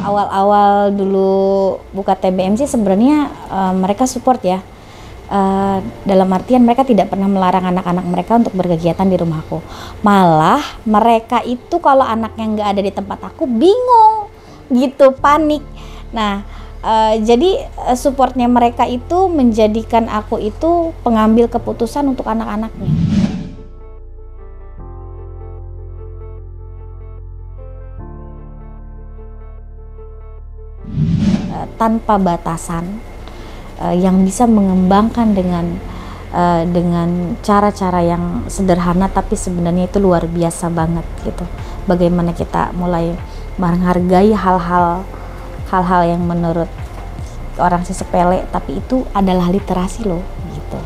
awal-awal dulu buka TBM sih sebenarnya mereka support ya. Dalam artian mereka tidak pernah melarang anak-anak mereka untuk berkegiatan di rumahku. Malah mereka itu kalau anaknya nggak ada di tempat aku bingung gitu, panik. Nah jadi supportnya mereka itu menjadikan aku itu pengambil keputusan untuk anak-anaknya. Tanpa batasan, yang bisa mengembangkan dengan cara-cara yang sederhana tapi sebenarnya itu luar biasa banget gitu. Bagaimana kita mulai menghargai hal-hal yang menurut orang sih sepele tapi itu adalah literasi loh gitu.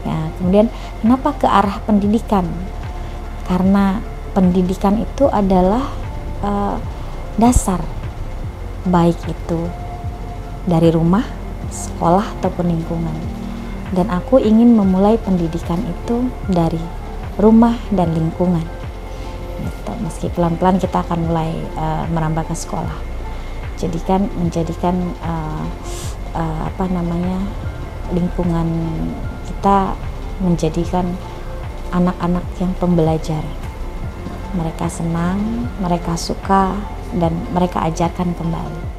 Ya, kemudian kenapa ke arah pendidikan? Karena pendidikan itu adalah dasar, baik itu dari rumah, sekolah ataupun lingkungan. Dan aku ingin memulai pendidikan itu dari rumah dan lingkungan gitu. Meski pelan-pelan kita akan mulai merambah ke sekolah, menjadikan lingkungan kita menjadikan anak-anak yang pembelajar. Mereka senang, mereka suka, dan mereka ajarkan kembali.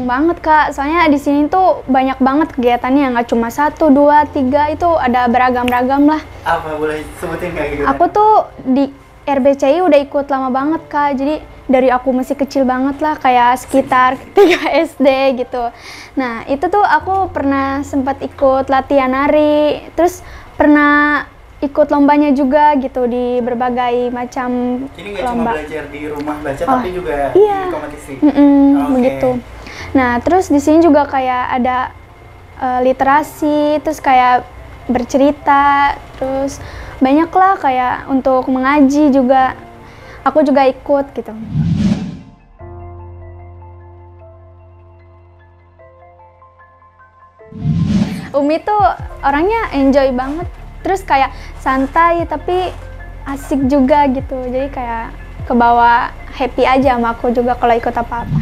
Banget Kak, soalnya di sini tuh banyak banget kegiatannya, nggak cuma 1, 2, 3, itu ada beragam-ragam lah. Apa boleh sebutin kayak gitu? Aku tuh di RBCI udah ikut lama banget Kak, jadi dari aku masih kecil banget lah, kayak sekitar 3 SD gitu. Nah itu tuh aku pernah sempat ikut latihan nari, terus pernah ikut lombanya juga gitu di berbagai macam lomba. Jadi nggak cuma belajar di rumah baca, tapi juga iya, di kompetisi? Begitu. Nah, terus di sini juga kayak ada literasi, terus kayak bercerita, terus banyak lah kayak untuk mengaji juga. Aku juga ikut gitu. Umi tuh orangnya enjoy banget, terus kayak santai tapi asik juga gitu. Jadi kayak kebawa happy aja sama aku juga kalau ikut apa-apa.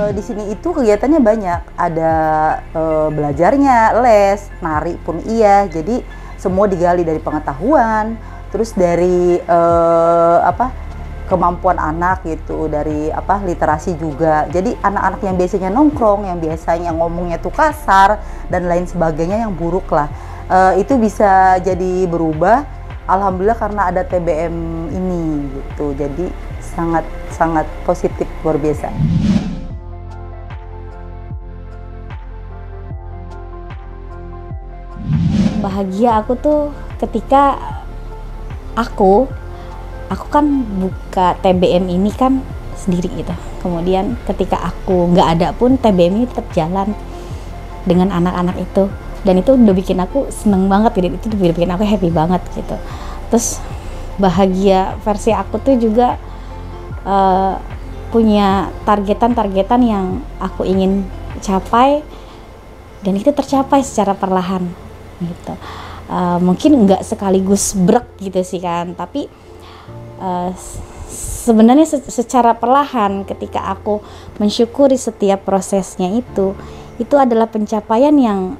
Di sini itu kegiatannya banyak, ada belajarnya, les, nari pun iya. Jadi semua digali dari pengetahuan, terus dari kemampuan anak gitu, dari literasi juga. Jadi anak-anak yang biasanya nongkrong, yang biasanya ngomongnya tuh kasar dan lain sebagainya yang buruk lah, itu bisa jadi berubah. Alhamdulillah karena ada TBM ini gitu. Jadi sangat positif, luar biasa. Bahagia aku tuh ketika aku kan buka TBM ini kan sendiri gitu. Kemudian ketika aku nggak ada pun TBM ini tetap jalan dengan anak-anak itu, dan itu udah bikin aku seneng banget gitu. Itu udah bikin aku happy banget gitu. Terus bahagia versi aku tuh juga punya targetan yang aku ingin capai, dan itu tercapai secara perlahan gitu. Mungkin nggak sekaligus brek gitu sih kan, tapi sebenarnya secara perlahan ketika aku mensyukuri setiap prosesnya itu adalah pencapaian yang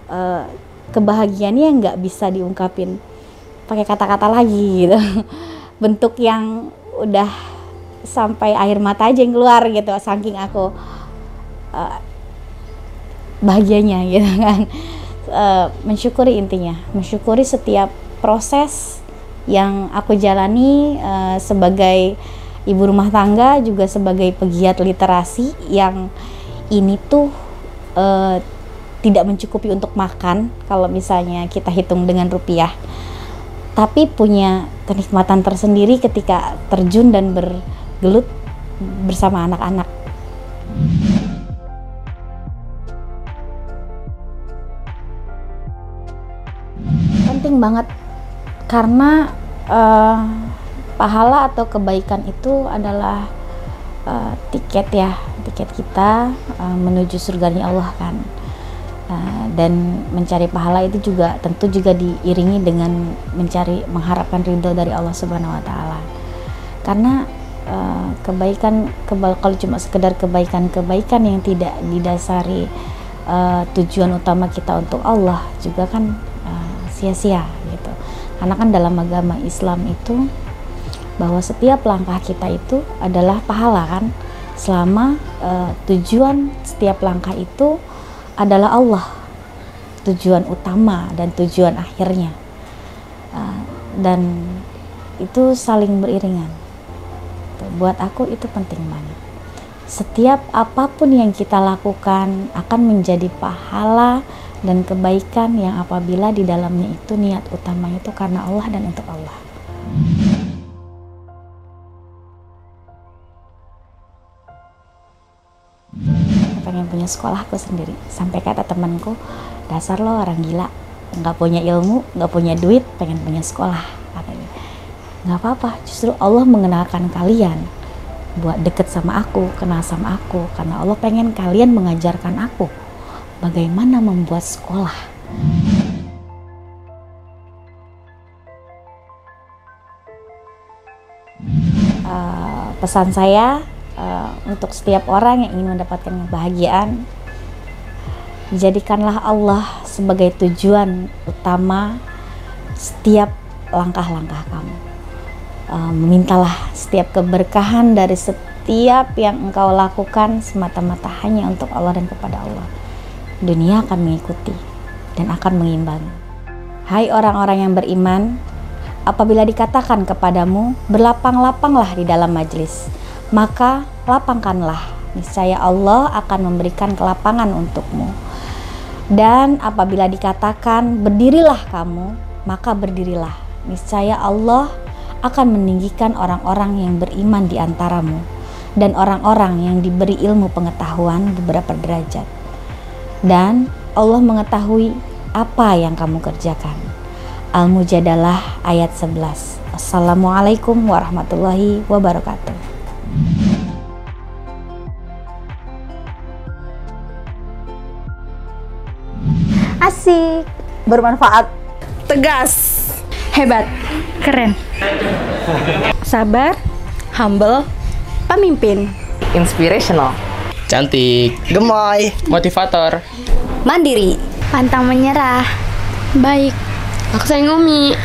kebahagiaannya nggak bisa diungkapin pakai kata-kata lagi gitu. Bentuk yang udah sampai air mata aja yang keluar gitu, saking aku bahagianya gitu kan. Mensyukuri, intinya mensyukuri setiap proses yang aku jalani sebagai ibu rumah tangga, juga sebagai pegiat literasi yang ini tuh tidak mencukupi untuk makan kalau misalnya kita hitung dengan rupiah, tapi punya kenikmatan tersendiri ketika terjun dan bergelut bersama anak-anak. Penting banget karena pahala atau kebaikan itu adalah tiket kita menuju surganya Allah kan. Dan mencari pahala itu juga tentu juga diiringi dengan mengharapkan ridho dari Allah Subhanahu wa taala. Karena kalau cuma sekedar kebaikan yang tidak didasari tujuan utama kita untuk Allah juga kan sia-sia gitu. Karena kan dalam agama Islam itu bahwa setiap langkah kita itu adalah pahala kan, selama tujuan setiap langkah itu adalah Allah, tujuan utama dan tujuan akhirnya, dan itu saling beriringan. Buat aku itu penting banget. Setiap apapun yang kita lakukan akan menjadi pahala dan kebaikan yang apabila di dalamnya itu niat utamanya itu karena Allah dan untuk Allah. Pengen punya sekolahku sendiri, sampai kata temanku, dasar lo orang gila, nggak punya ilmu, nggak punya duit, pengen punya sekolah, katanya. Nggak apa-apa, justru Allah mengenalkan kalian buat deket sama aku, kenal sama aku, karena Allah pengen kalian mengajarkan aku bagaimana membuat sekolah. Pesan saya untuk setiap orang yang ingin mendapatkan kebahagiaan, jadikanlah Allah sebagai tujuan utama setiap langkah-langkah kamu. Mintalah setiap keberkahan dari setiap yang engkau lakukan semata-mata hanya untuk Allah dan kepada Allah. Dunia akan mengikuti dan akan mengimbangi. Hai orang-orang yang beriman, apabila dikatakan kepadamu, berlapang-lapanglah di dalam majlis, maka lapangkanlah, niscaya Allah akan memberikan kelapangan untukmu. Dan apabila dikatakan berdirilah kamu, maka berdirilah, niscaya Allah akan meninggikan orang-orang yang beriman di antaramu dan orang-orang yang diberi ilmu pengetahuan beberapa derajat. Dan Allah mengetahui apa yang kamu kerjakan. Al-Mujadalah ayat 11. Assalamualaikum warahmatullahi wabarakatuh. Asik, Bermanfaat. Tegas, hebat, keren, sabar, humble, pemimpin, inspirational, cantik, gemoy, motivator, mandiri, pantang menyerah, baik. aku sayang Umi.